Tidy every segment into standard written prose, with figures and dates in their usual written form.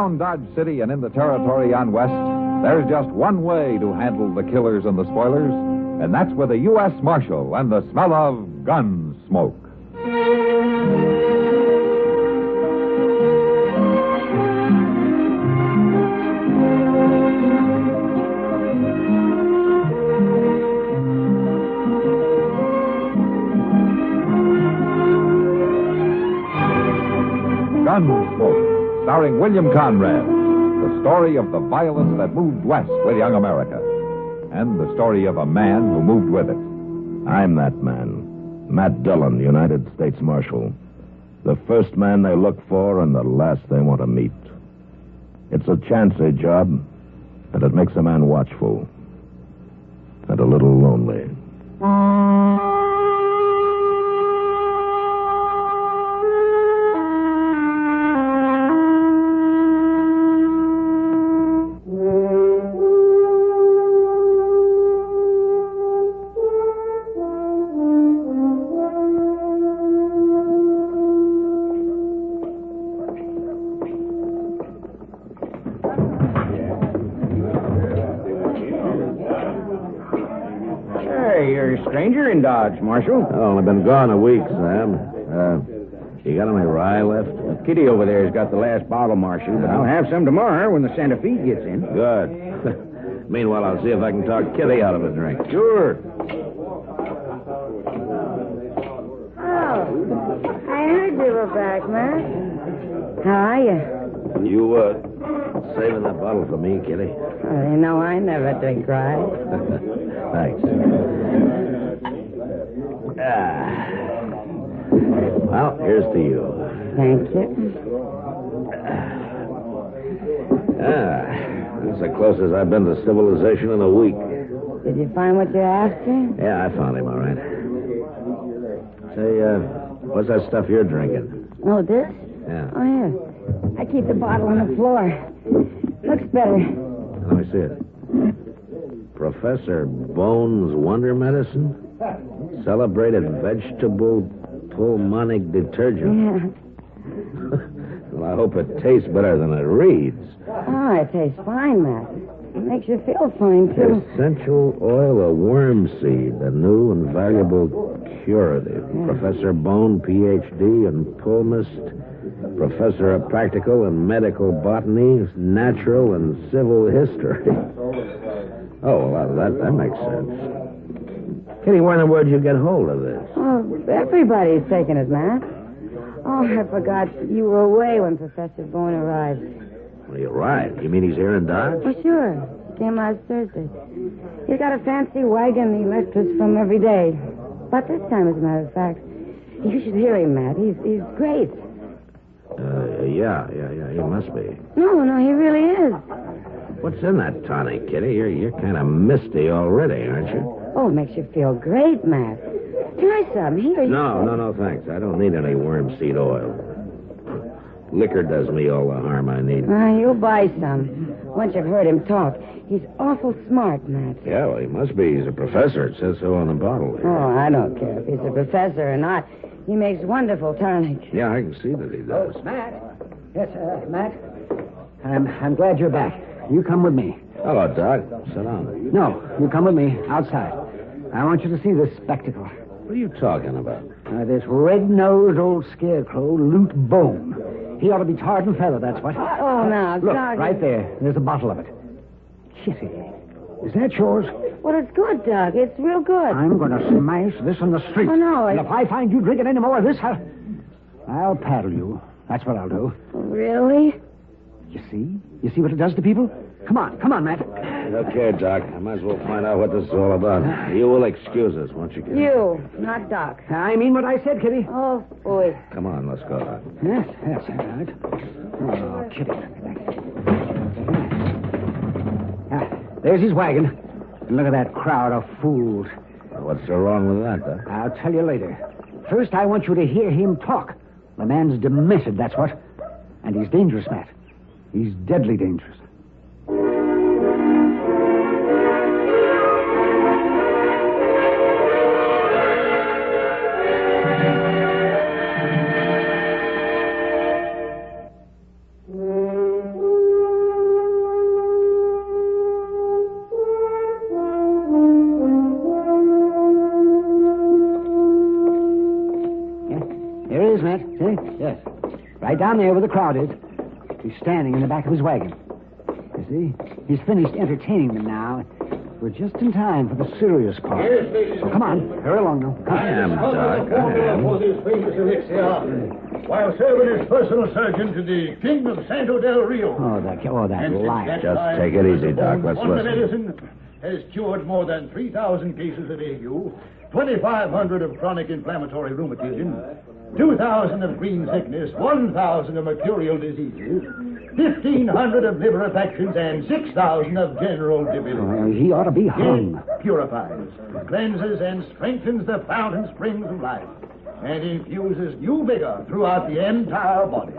Around Dodge City and in the territory on West, there's just one way to handle the killers and the spoilers, and that's with a U.S. Marshal and the smell of Gunsmoke. Gunsmoke, starring William Conrad, the story of the violence that moved west with young America, and the story of a man who moved with it. I'm that man, Matt Dillon, United States Marshal. The first man they look for and the last they want to meet. It's a chancy job, and it makes a man watchful and a little lonely. You're a stranger in Dodge, Marshal. Oh, I've been gone a week, Sam. You got any rye left? Kitty over there has got the last bottle, Marshal, but I'll have some tomorrow when the Santa Fe gets in. Good. Meanwhile, I'll see if I can talk Kitty out of a drink. Sure. Oh, I heard you were back, Matt. How are you? You, saving that bottle for me, Kitty? Oh, you know I never drink rye. Thanks. Well, here's to you. Thank you. That's the closest I've been to civilization in a week. Did you find what you're after? Yeah, I found him, all right. Say, what's that stuff you're drinking? Oh, this? Yeah. Oh, here. I keep the bottle on the floor. Looks better. Let me see it. Professor Bone's Wonder Medicine? Celebrated vegetable pulmonic detergent. Yeah. Well, I hope it tastes better than it reads. Oh, it tastes fine, Matt. It makes you feel fine, too. Essential oil of worm seed, a new and valuable curative. Yeah. Professor Bone, Ph.D. and Pulmist, Professor of Practical and Medical Botany, Natural and Civil History. Oh, well, that makes sense. Kitty, where in the world did you get hold of this? Oh, everybody's taking it, Matt. Oh, I forgot you were away when Professor Bone arrived. Well, you're right. You mean he's here in Dodge? Oh, sure. He came last Thursday. He's got a fancy wagon he left us from every day. But this time, as a matter of fact, you should hear him, Matt. He's great. Yeah, he must be. No, he really is. What's in that tonic, Kitty? You're kind of misty already, aren't you? Oh, it makes you feel great, Matt. Try some. Here. No, thanks. I don't need any worm seed oil. Liquor does me all the harm I need. You'll buy some. Once you've heard him talk. He's awful smart, Matt. Yeah, well, he must be. He's a professor. It says so on the bottle. Oh, I don't care if he's a professor or not. He makes wonderful tonic. Yeah, I can see that he does. Oh, Matt. Yes, Matt. I'm glad you're back. You come with me. Hello, Doc. Sit down. No, you come with me outside. I want you to see this spectacle. What are you talking about? This red-nosed old scarecrow, Lute Bone. He ought to be tarred and feathered, that's what. Oh, now, Look, Doug. right there. There's a bottle of it. Kitty, is that yours? Well, it's good, Doug. It's real good. I'm going to smash this in the street. Oh, no, And if I find you drinking any more of this, I'll paddle you. That's what I'll do. Really? You see? You see what it does to people? Come on, Matt. Okay, Doc. I might as well find out what this is all about. You will excuse us, won't you, Kitty? You, not Doc. I mean what I said, Kitty. Oh, boy. Come on, let's go, Doc. Yes, all right. Oh, Kitty. There's his wagon. And look at that crowd of fools. What's so wrong with that, Doc? I'll tell you later. First, I want you to hear him talk. The man's demented, that's what. And he's dangerous, Matt. He's deadly dangerous. Matt. See? Yes. Right down there where the crowd is. He's standing in the back of his wagon. You see? He's finished entertaining them now. We're just in time for the serious part. So come on. Hurry along now. Come I am, Doc. For this famous elixir, while serving as personal surgeon to the King of Santo del Rio. Oh, that liar. Just take it easy, Doc. Let's Wonder listen. Medicine has cured more than 3,000 cases of ague, 2,500 of chronic inflammatory rheumatism, 2,000 of green sickness, 1,000 of mercurial diseases, 1,500 of liver affections, and 6,000 of general debility. He ought to be hung. It purifies, cleanses, and strengthens the fountain springs of life, and infuses new vigor throughout the entire body.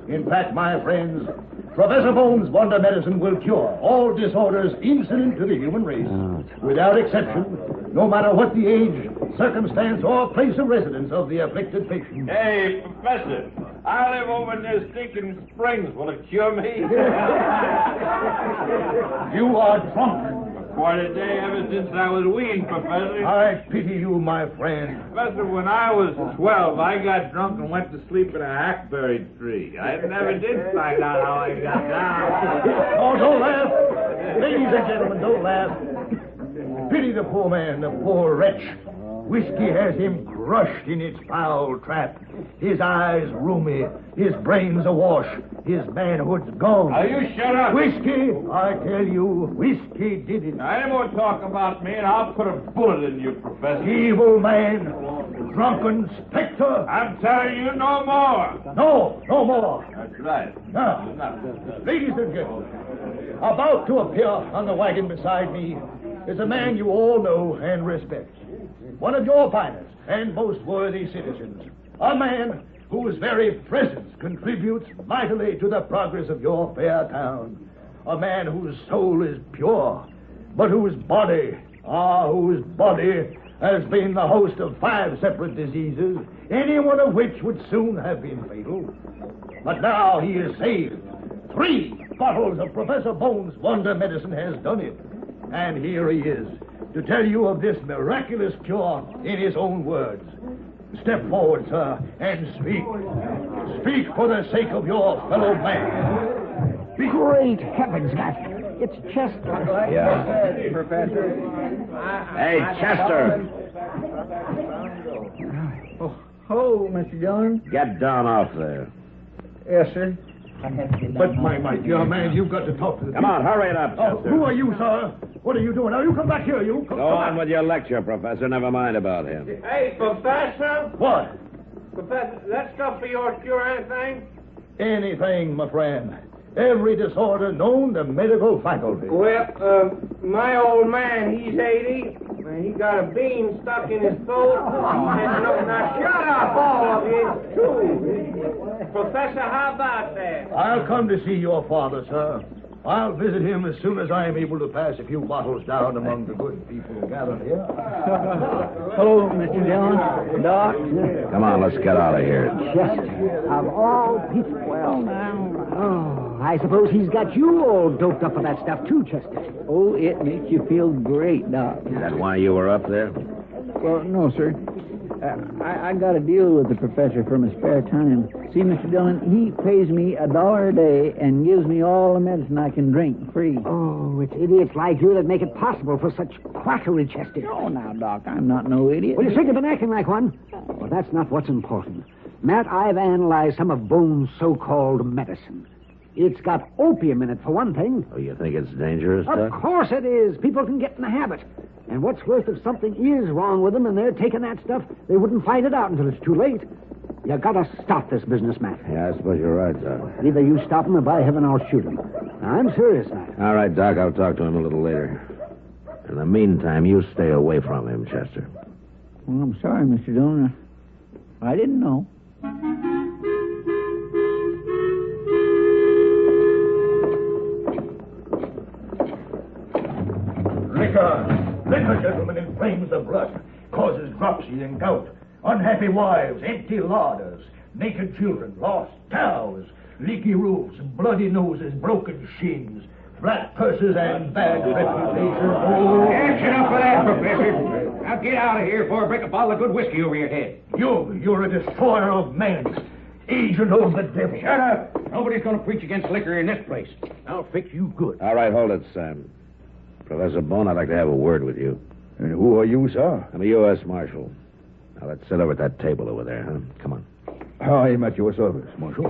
In fact, my friends, Professor Bones' Wonder Medicine will cure all disorders incident to the human race, without exception, no matter what the age, circumstance, or place of residence of the afflicted patient. Hey, Professor, I live over near Stinking Springs. Will it cure me? You are drunk. Quite a day ever since I was weaned, Professor. I pity you, my friend. Professor, when I was 12, I got drunk and went to sleep in a hackberry tree. I never did find out how I got down. Oh, don't laugh. Ladies and gentlemen, don't laugh. Pity the poor man, the poor wretch. Whiskey has him crushed in its foul trap. His eyes rheumy, his brains awash, his manhood's gone. Now, you shut up. Whiskey, I tell you, whiskey did it. Now, any more talk about me, and I'll put a bullet in you, Professor. Evil man, drunken specter. I'm telling you no more. No more. That's right. Now, ladies and gentlemen, about to appear on the wagon beside me is a man you all know and respect. One of your finest and most worthy citizens. A man whose very presence contributes mightily to the progress of your fair town. A man whose soul is pure, but whose body has been the host of 5 separate diseases, any one of which would soon have been fatal. But now he is saved. 3 bottles of Professor Bones' Wonder Medicine has done it. And here he is, to tell you of this miraculous cure in his own words. Step forward, sir, and speak. Speak for the sake of your fellow man. Speak. Great heavens, Matt. It's Chester. Yeah. Professor. Hey, Chester. Oh, Mr. Dillon. Get down off there. Yes, sir. But, my dear man, you've got to talk to the Come on, hurry it up, Oh, Chester. who are you, sir? What are you doing? Now, you come back here, you. Come Go on back. with your lecture, Professor. Never mind about him. Hey, Professor. What? Professor, that stuff for your cure anything? Anything, my friend. Every disorder known to medical faculty. Well, my old man, he's 80. He got a bean stuck in his throat. Now, shut up, all of you, too. Professor, how about that? I'll come to see your father, sir. I'll visit him as soon as I am able to pass a few bottles down among the good people gathered here. Hello, Mr. Dillon. Doc. Come on, let's get out of here. Chester, of all people. Well, now. Oh, I suppose he's got you all doped up for that stuff, too, Chester. Oh, it makes you feel great, Doc. Is that why you were up there? Well, no, sir. I got a deal with the professor for my spare time. See, Mr. Dillon, he pays me $1 a day and gives me all the medicine I can drink free. Oh, it's idiots like you that make it possible for such quackery, Chester. Oh, now, Doc, I'm not no idiot. Well, you think you've been acting like one? Well, that's not what's important. Matt, I've analyzed some of Bones' so-called medicine. It's got opium in it, for one thing. Oh, you think it's dangerous, Of Doc? course it is. People can get in the habit. And what's worse, if something is wrong with them and they're taking that stuff, they wouldn't find it out until it's too late. You gotta stop this business, Matt. Yeah, I suppose you're right, Doc. Either you stop him or by heaven I'll shoot him. Now, I'm serious, Matt. All right, Doc, I'll talk to him a little later. In the meantime, you stay away from him, Chester. Well, I'm sorry, Mr. Dillon. I didn't know. Liquor, gentlemen, inflames the blood, causes dropsy and gout, unhappy wives, empty larders, naked children, lost cows, leaky roofs, bloody noses, broken shins, flat purses, and bad reputations. That's enough of that, Professor. Now get out of here before I break a bottle of good whiskey over your head. You're a destroyer of men. Agent of the devil. Shut up. Nobody's going to preach against liquor in this place. I'll fix you good. All right, hold it, Sam. Professor Bone, I'd like to have a word with you. And who are you, sir? I'm a U.S. Marshal. Now, let's sit over at that table over there, huh? Come on. I am at your service, Marshal.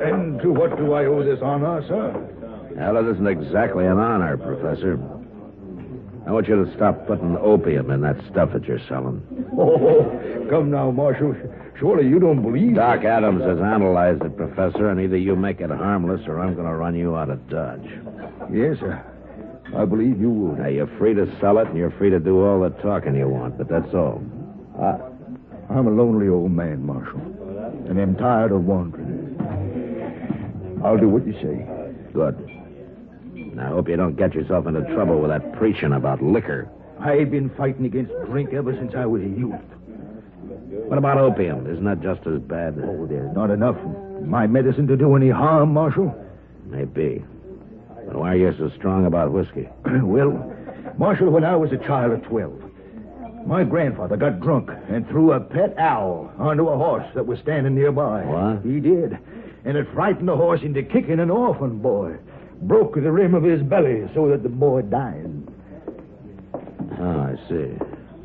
And to what do I owe this honor, sir? Well, it isn't exactly an honor, Professor. I want you to stop putting opium in that stuff that you're selling. Oh, come now, Marshal. Surely you don't believe... Doc Adams has analyzed it, Professor, and either you make it harmless or I'm going to run you out of Dodge. Yes, sir. I believe you would. Now, you're free to sell it and you're free to do all the talking you want, but that's all. I'm a lonely old man, Marshal, and I'm tired of wandering. I'll do what you say. Good. And I hope you don't get yourself into trouble with that preaching about liquor. I've been fighting against drink ever since I was a youth. What about opium? Isn't that just as bad? Oh, there's not enough in my medicine to do any harm, Marshal. Maybe. But why are you so strong about whiskey? Well, Marshal, when I was a child of 12, my grandfather got drunk and threw a pet owl onto a horse that was standing nearby. What? He did. And it frightened the horse into kicking an orphan boy. Broke the rim of his belly so that the boy died. Oh, I see.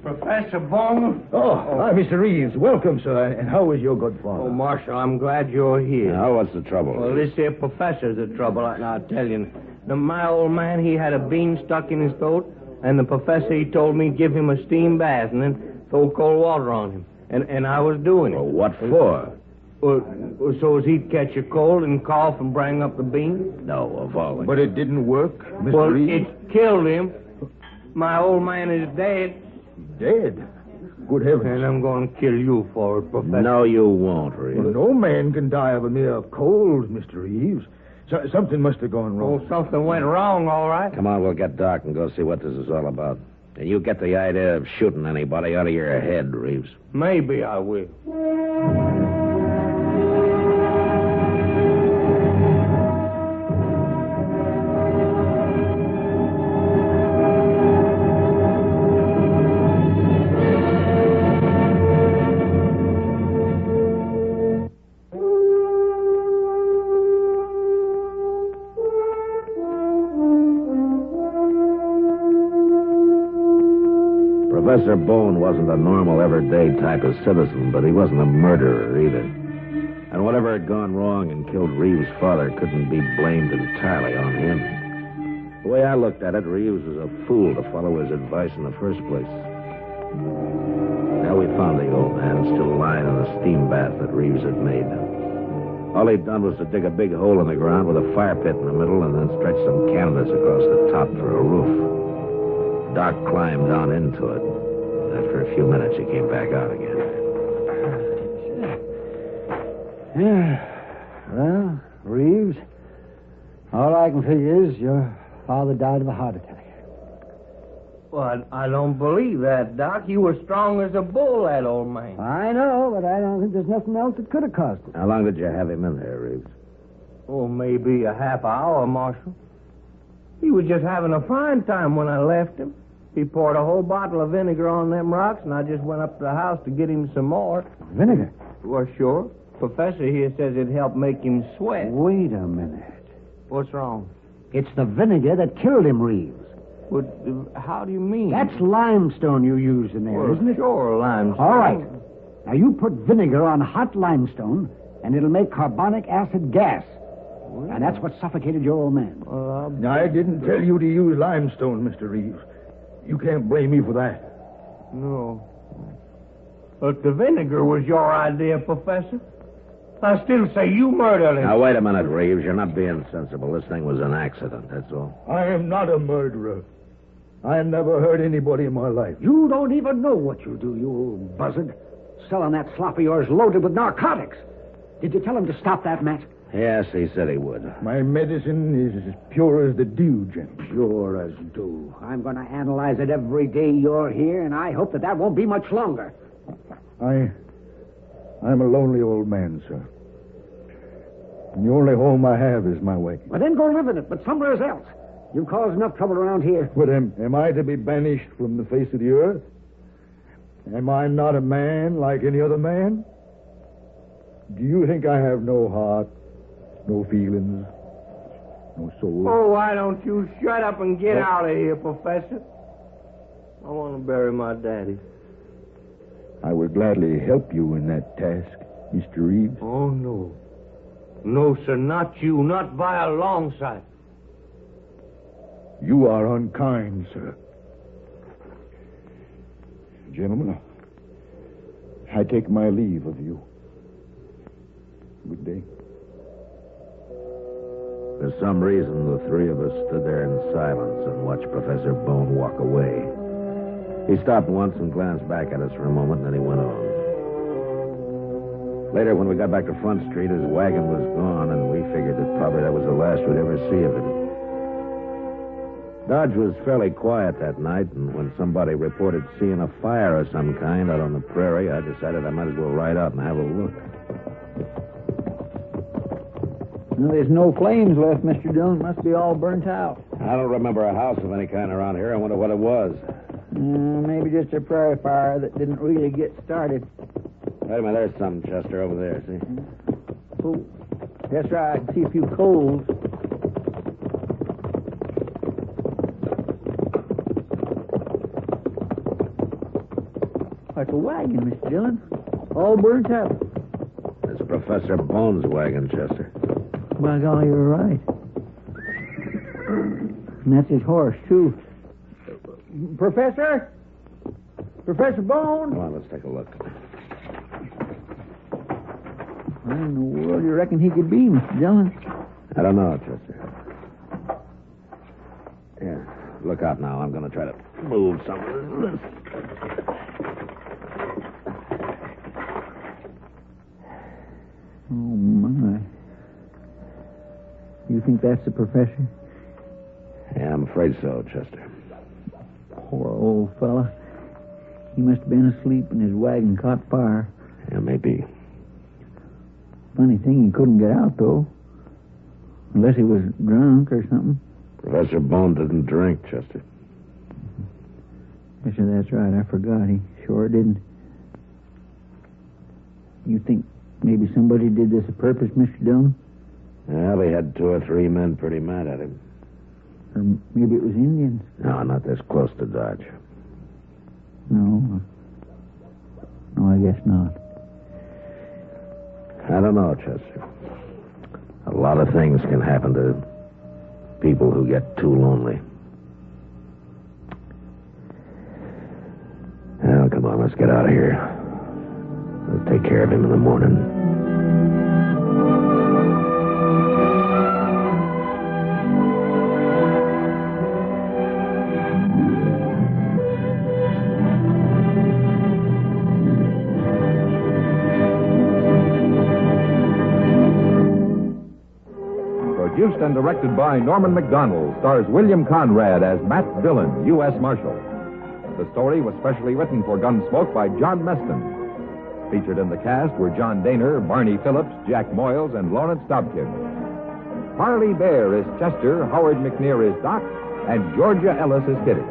Professor Bone? Hi, Mr. Reeves. Welcome, sir. And how is your good father? Oh, Marshal, I'm glad you're here. Now, what's the trouble? Well, this here professor's the trouble, I'll tell you. My old man, he had a bean stuck in his throat, and the professor, he told me give him a steam bath and then throw cold water on him. And I was doing it. Well, what for? So as he'd catch a cold and cough and bring up the bean? No, of all. But it didn't work, Mr. Well, Reeves? it killed him. My old man is dead. Dead? Good heavens. And I'm going to kill you for it, Professor. No, you won't, Reeves. Well, no man can die of a mere cold, Mr. Reeves. Something must have gone wrong. Oh, something went wrong, all right. Come on, we'll get Doc and go see what this is all about. And you get the idea of shooting anybody out of your head, Reeves. Maybe I will. Professor Bone wasn't a normal, everyday type of citizen, but he wasn't a murderer either. And whatever had gone wrong and killed Reeves' father couldn't be blamed entirely on him. The way I looked at it, Reeves was a fool to follow his advice in the first place. Now we found the old man still lying in the steam bath that Reeves had made. All he'd done was to dig a big hole in the ground with a fire pit in the middle and then stretch some canvas across the top for a roof. Doc climbed down into it. After a few minutes, he came back out again. Well, Reeves, all I can figure is your father died of a heart attack. Well, I don't believe that, Doc. You were strong as a bull, that old man. I know, but I don't think there's nothing else that could have caused it. How long did you have him in there, Reeves? Oh, maybe a half hour, Marshal. He was just having a fine time when I left him. He poured a whole bottle of vinegar on them rocks, and I just went up to the house to get him some more. Vinegar? Well, sure. Professor here says it helped make him sweat. Wait a minute. What's wrong? It's the vinegar that killed him, Reeves. What, how do you mean? That's limestone you used in there, well, isn't it? Sure, limestone. All right. Now, you put vinegar on hot limestone, and it'll make carbonic acid gas. And that's what suffocated your old man. I didn't tell you to use limestone, Mr. Reeves. You can't blame me for that. No. But the vinegar was your idea, Professor. I still say you murdered him. Now, wait a minute, Reeves. You're not being sensible. This thing was an accident, that's all. I am not a murderer. I never hurt anybody in my life. You don't even know what you do, you old buzzard. Selling that slop of yours loaded with narcotics. Did you tell him to stop that, Matt? Yes, he said he would. My medicine is as pure as the dew, Jim. Pure as dew. I'm going to analyze it every day you're here, and I hope that won't be much longer. I'm a lonely old man, sir. And the only home I have is my wagon. Well, then go live in it, but somewhere else. You've caused enough trouble around here. But am I to be banished from the face of the earth? Am I not a man like any other man? Do you think I have no heart, no feelings, no soul? Oh, why don't you shut up and get out of here, Professor? I want to bury my daddy. I would gladly help you in that task, Mr. Reeves. Oh, no. No, sir, not you. Not by a long sight. You are unkind, sir. Gentlemen, I take my leave of you. Good day. For some reason, the three of us stood there in silence and watched Professor Bone walk away. He stopped once and glanced back at us for a moment, and then he went on. Later, when we got back to Front Street, his wagon was gone, and we figured that probably that was the last we'd ever see of him. Dodge was fairly quiet that night, and when somebody reported seeing a fire of some kind out on the prairie, I decided I might as well ride out and have a look. Well, there's no flames left, Mr. Dillon. Must be all burnt out. I don't remember a house of any kind around here. I wonder what it was. Maybe just a prairie fire that didn't really get started. Wait a minute, there's some, Chester, over there, see? Oh, that's right. I can see a few coals. Like a wagon, Mr. Dillon. All burnt up. It's Professor Bone's wagon, Chester. By golly, you're right. And that's his horse, too. Professor? Professor Bone? Come on, let's take a look. Where in the world do you reckon he could be, Mr. Dillon? I don't know, Chester. Here, look out now. I'm going to try to move some of this. Oh, my. You think that's the professor? Yeah, I'm afraid so, Chester. Poor old fella. He must have been asleep and his wagon caught fire. Yeah, maybe. Funny thing, he couldn't get out, though. Unless he was drunk or something. Professor Bone didn't drink, Chester. Yes, sir, that's right. I forgot. He sure didn't. You think maybe somebody did this on purpose, Mr. Dillon? Well, he had 2 or 3 men pretty mad at him. Or maybe it was Indians. No, not this close to Dodge. No. No, I guess not. I don't know, Chester. A lot of things can happen to people who get too lonely. Well, come on, let's get out of here. We'll take care of him in the morning. Produced and directed by Norman McDonald, stars William Conrad as Matt Dillon, U.S. Marshal. The story was specially written for Gunsmoke by John Meston. Featured in the cast were John Daner, Barney Phillips, Jack Moyles, and Lawrence Dobkin. Harley Bear is Chester, Howard McNear is Doc, and Georgia Ellis is Kitty.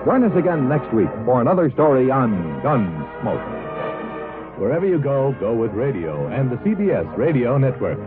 Join us again next week for another story on Gunsmoke. Wherever you go, go with radio and the CBS Radio Network.